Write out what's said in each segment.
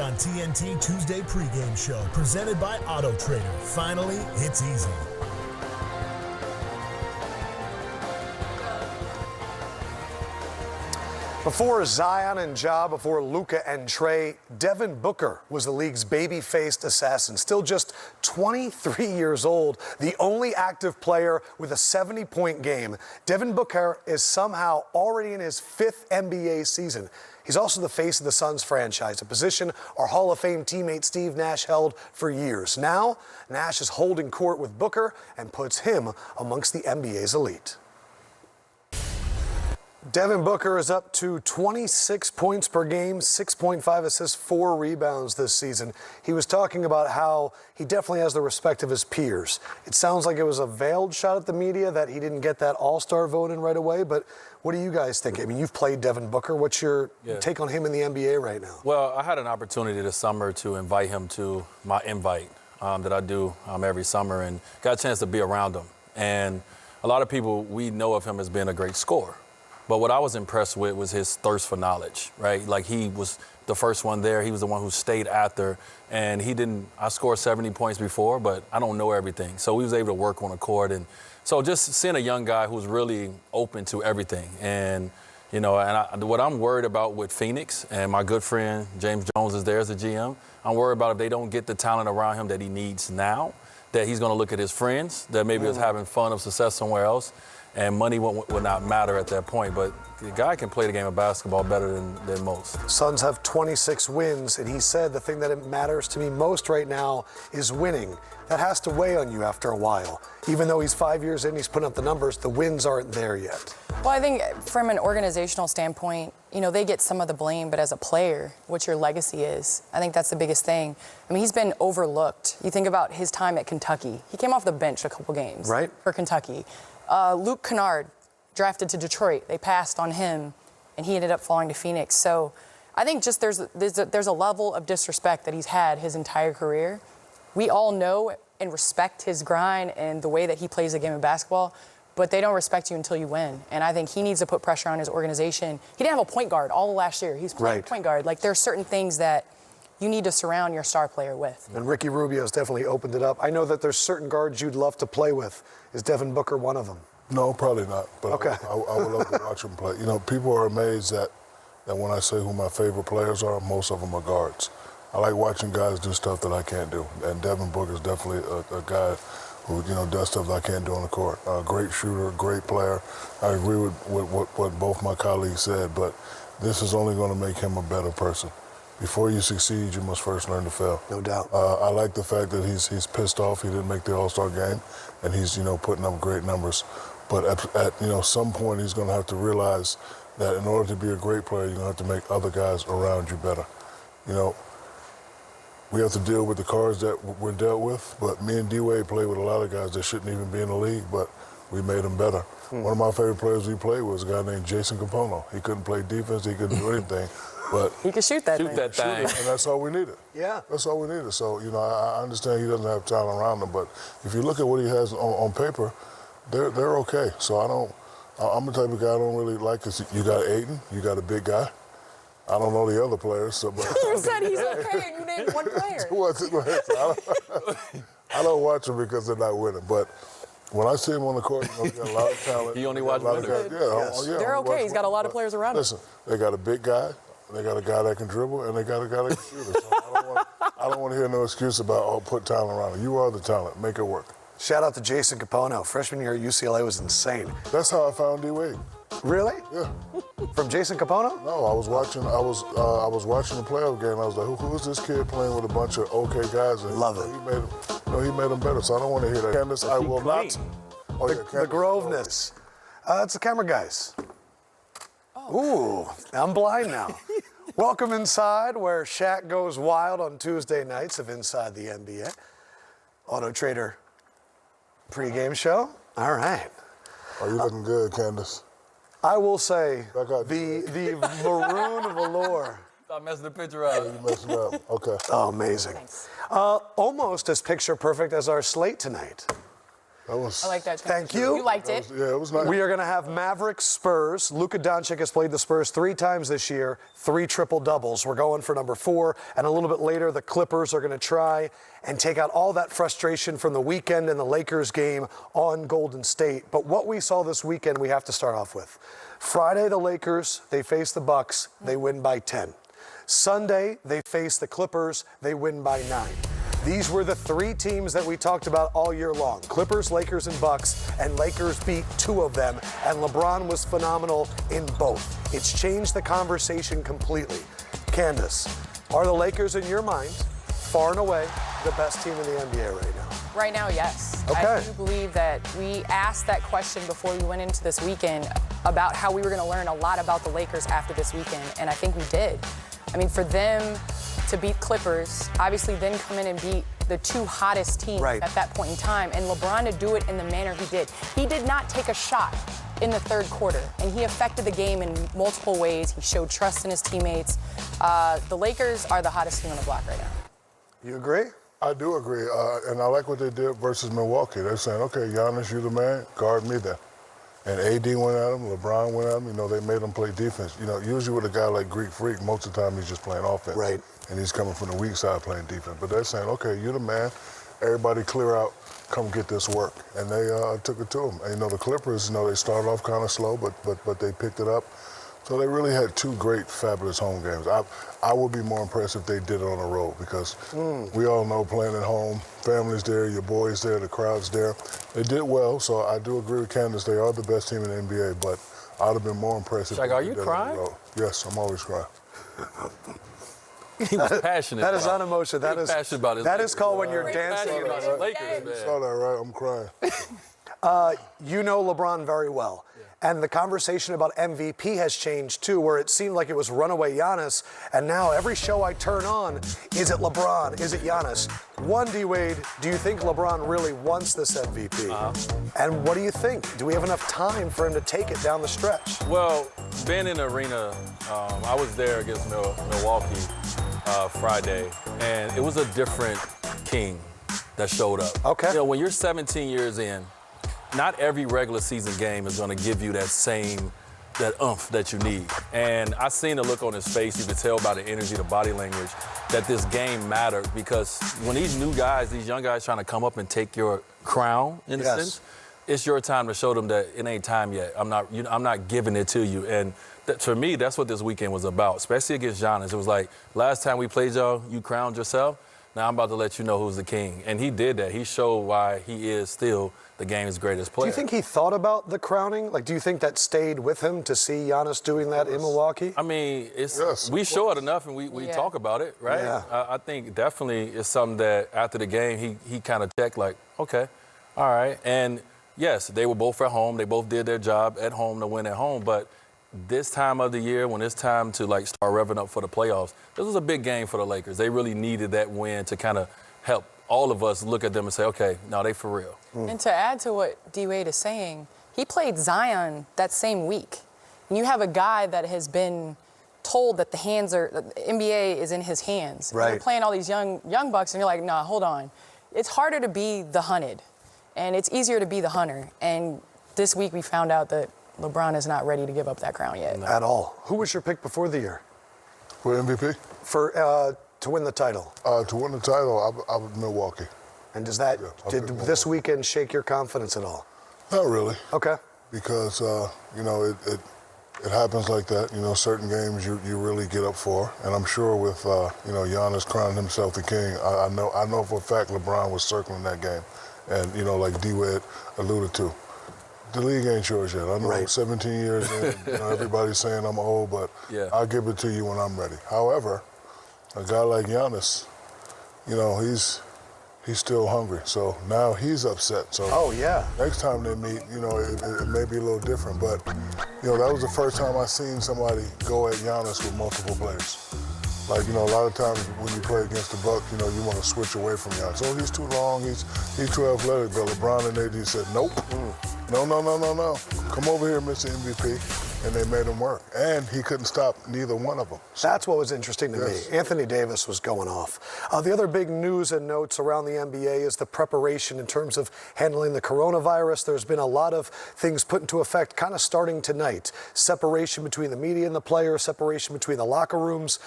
on TNT Tuesday pregame show, presented by Auto Trader. Finally, it's easy. Before Zion and Ja, before Luka and Trey, Devin Booker was the league's baby-faced assassin. Still just 23 years old, the only active player with a 70-point game. Devin Booker is somehow already in his 5th NBA season. He's also the face of the Suns franchise, a position our Hall of Fame teammate Steve Nash held for years. Now, Nash is holding court with Booker and puts him amongst the NBA's elite. Devin Booker is up to 26 points per game, 6.5 assists, 4 rebounds this season. He was talking about how he definitely has the respect of his peers. It sounds like it was a veiled shot at the media that he didn't get that all-star vote in right away, but what do you guys think? I mean, you've played Devin Booker. What's your take on him in the NBA right now? Well, I had an opportunity this summer to invite him to my invite that I do every summer, and got a chance to be around him. And a lot of people, we know of him as being a great scorer. But what I was impressed with was his thirst for knowledge, right? Like, he was the first one there. He was the one who stayed after. And I scored 70 points before, but I don't know everything. So we was able to work on the court. And so just seeing a young guy who's really open to everything. And, you know, what I'm worried about with Phoenix, and my good friend James Jones is there as a GM, I'm worried about if they don't get the talent around him that he needs now, that he's going to look at his friends, that maybe is having fun of success somewhere else, and money will not matter at that point. But the guy can play the game of basketball better than most. Suns have 26 wins, and he said the thing that matters to me most right now is winning. That has to weigh on you after a while. Even though he's 5 years in, he's putting up the numbers, the wins aren't there yet. Well, I think from an organizational standpoint, you know, they get some of the blame, but as a player, what your legacy is, I think that's the biggest thing. I mean, he's been overlooked. You think about his time at Kentucky. He came off the bench a couple games for Kentucky. Luke Kennard, drafted to Detroit. They passed on him, and he ended up falling to Phoenix. So I think just there's a level of disrespect that he's had his entire career. We all know and respect his grind and the way that he plays the game of basketball, but they don't respect you until you win. And I think he needs to put pressure on his organization. He didn't have a point guard all of last year. He's playing point guard. Like, there are certain things that you need to surround your star player with. And Ricky Rubio's definitely opened it up. I know that there's certain guards you'd love to play with. Is Devin Booker one of them? No, probably not. But I would love to watch him play. You know, people are amazed that when I say who my favorite players are, most of them are guards. I like watching guys do stuff that I can't do. And Devin Booker is definitely a guy who, you know, does stuff that I can't do on the court. Great shooter, great player. I agree with what both my colleagues said, but this is only going to make him a better person. Before you succeed, you must first learn to fail. No doubt. I like the fact that he's pissed off he didn't make the All-Star game, and he's, you know, putting up great numbers. But at you know, some point he's going to have to realize that in order to be a great player, you're going to have to make other guys around you better. You know, we have to deal with the cards that we're dealt with, but me and D-Wade played with a lot of guys that shouldn't even be in the league, but we made them better. One of my favorite players we played was a guy named Jason Capono. He couldn't play defense, he couldn't do anything. But he could shoot that thing. And that's all we needed. Yeah. That's all we needed. So, you know, I understand he doesn't have talent around him, but if you look at what he has on paper, they're okay. So I'm the type of guy I don't really like, because you got Aiden, you got a big guy. I don't know the other players. So, but you said he's okay, and you named one player. I don't watch them because they're not winning. But when I see him on the court, you know, he's got a lot of talent. You only watch winners. They're okay. He's got a lot of players around him. Listen, they got a big guy, they got a guy that can dribble, and they got a guy that can shoot it. So I don't want to hear no excuse about, put talent around him. You are the talent. Make it work. Shout out to Jason Capono. Freshman year at UCLA was insane. That's how I found D-Wade. Really? Yeah. From Jason Capono? No, I was watching the playoff game. I was like, who is this kid playing with a bunch of okay guys? And love it. He made them better. So I don't want to hear that. Candace, I will not. Oh, the Groveness. It's the camera guys. Ooh, I'm blind now. Welcome inside, where Shaq goes wild on Tuesday nights of Inside the NBA. Auto Trader pregame show. All right. Oh, you looking good, Candace. I will say the maroon velour. Stop messing the picture up. You messed it up. Okay. Oh, amazing. Almost as picture perfect as our slate tonight. That was. I like that. Thank you. You liked it. Yeah, it was nice. We are going to have Mavericks Spurs. Luka Doncic has played the Spurs 3 times this year, 3 triple-doubles. We're going for number 4. And a little bit later, the Clippers are going to try and take out all that frustration from the weekend and the Lakers game on Golden State. But what we saw this weekend, we have to start off with. Friday, the Lakers, they face the Bucks. They win by 10. Sunday, they face the Clippers. They win by 9. These were the 3 teams that we talked about all year long. Clippers, Lakers, and Bucks, and Lakers beat 2 of them, and LeBron was phenomenal in both. It's changed the conversation completely. Candace, are the Lakers, in your mind, far and away the best team in the NBA right now? Right now, yes. Okay. I do believe that we asked that question before we went into this weekend about how we were going to learn a lot about the Lakers after this weekend, and I think we did. I mean, for them to beat Clippers, obviously then come in and beat the 2 hottest teams at that point in time, and LeBron to do it in the manner he did. He did not take a shot in the 3rd quarter, and he affected the game in multiple ways. He showed trust in his teammates. The Lakers are the hottest team on the block right now. You agree? I do agree, and I like what they did versus Milwaukee. They're saying, okay, Giannis, you the man, guard me then. And AD went at him, LeBron went at him. You know, they made him play defense. You know, usually with a guy like Greek Freak, most of the time he's just playing offense. Right. And he's coming from the weak side playing defense. But they're saying, okay, you're the man. Everybody clear out, come get this work. And they took it to him. And, you know, the Clippers, you know, they started off kind of slow, but they picked it up. So they really had 2 great, fabulous home games. I would be more impressed if they did it on the road because we all know playing at home, family's there, your boys there, the crowd's there. They did well, so I do agree with Candace. They are the best team in the NBA, but I'd have been more impressed if Shaq, they are did you it on crying? the road. Yes, I'm always crying. He was passionate. That is not emotion. That is passionate about his that is Lakers. called when you're dancing. Passionate about his Lakers, You man. saw that, right? I'm crying. You know LeBron very well. And the conversation about MVP has changed too, where it seemed like it was runaway Giannis, and now every show I turn on, is it LeBron? Is it Giannis? One, D-Wade, do you think LeBron really wants this MVP? And what do you think? Do we have enough time for him to take it down the stretch? Well, being in the arena, I was there against Milwaukee Friday, and it was a different king that showed up. Okay. You know, when you're 17 years in, not every regular season game is going to give you that oomph that you need. And I seen the look on his face. You could tell by the energy, the body language, that this game mattered because when these new guys, these young guys trying to come up and take your crown, in a sense, it's your time to show them that it ain't time yet. I'm not giving it to you. And for me, that's what this weekend was about, especially against Giannis. It was like, last time we played y'all, you crowned yourself. Now I'm about to let you know who's the king. And he did that. He showed why he is still the game's greatest player. Do you think he thought about the crowning? Like, do you think that stayed with him to see Giannis doing that in Milwaukee? I mean, we show it enough and we talk about it, right? Yeah. I think definitely it's something that after the game he kind of checked like, okay, all right. And yes, they were both at home. They both did their job at home to win at home. But this time of the year, when it's time to like start revving up for the playoffs, this was a big game for the Lakers. They really needed that win to kind of help all of us look at them and say, okay, no, they for real. And to add to what D-Wade is saying, he played Zion that same week. And you have a guy that has been told that the NBA is in his hands. Right. And you're playing all these young bucks, and you're like, nah, hold on. It's harder to be the hunted, and it's easier to be the hunter. And this week we found out that LeBron is not ready to give up that crown yet. At all. Who was your pick before the year? For MVP? For to win the title? To win the title, I would Milwaukee. And does that, did this weekend shake your confidence at all? Not really. Okay. Because, you know, it happens like that. You know, certain games you really get up for. And I'm sure with, you know, Giannis crowning himself the king, I know for a fact LeBron was circling that game. And, you know, like D-Wade alluded to, the league ain't yours yet. I know 17 years in, you know, everybody's saying I'm old, but I'll give it to you when I'm ready. However, a guy like Giannis, you know, he's still hungry. So now he's upset. So next time they meet, you know, it may be a little different. But, you know, that was the first time I seen somebody go at Giannis with multiple players. Like, you know, a lot of times when you play against the Bucks, you know, you want to switch away from Giannis. Oh, he's too long, he's too athletic. But LeBron and AD said, nope. No. Come over here, Mr. MVP. and they made him work. And he couldn't stop neither one of them. That's what was interesting to Yes. me. Anthony Davis was going off. The other big news and notes around the NBA is the preparation in terms of handling the coronavirus. There's been a lot of things put into effect kind of starting tonight. Separation between the media and the players, separation between the locker rooms.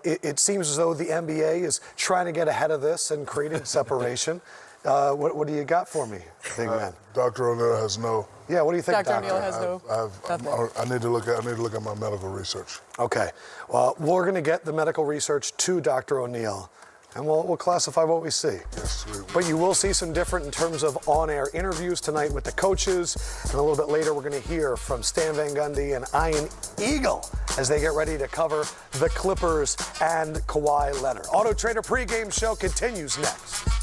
It seems as though the NBA is trying to get ahead of this and creating separation. What do you got for me, big man? Dr. O'Neil has no. Yeah, what do you think, Dr. Doctor? O'Neil has no. I need to look at my medical research. Okay. Well, we're going to get the medical research to Dr. O'Neil, and we'll classify what we see. Yes, But you will see some different in terms of on-air interviews tonight with the coaches, and a little bit later we're going to hear from Stan Van Gundy and Ian Eagle as they get ready to cover the Clippers and Kawhi Leonard. Auto Trader pregame show continues next.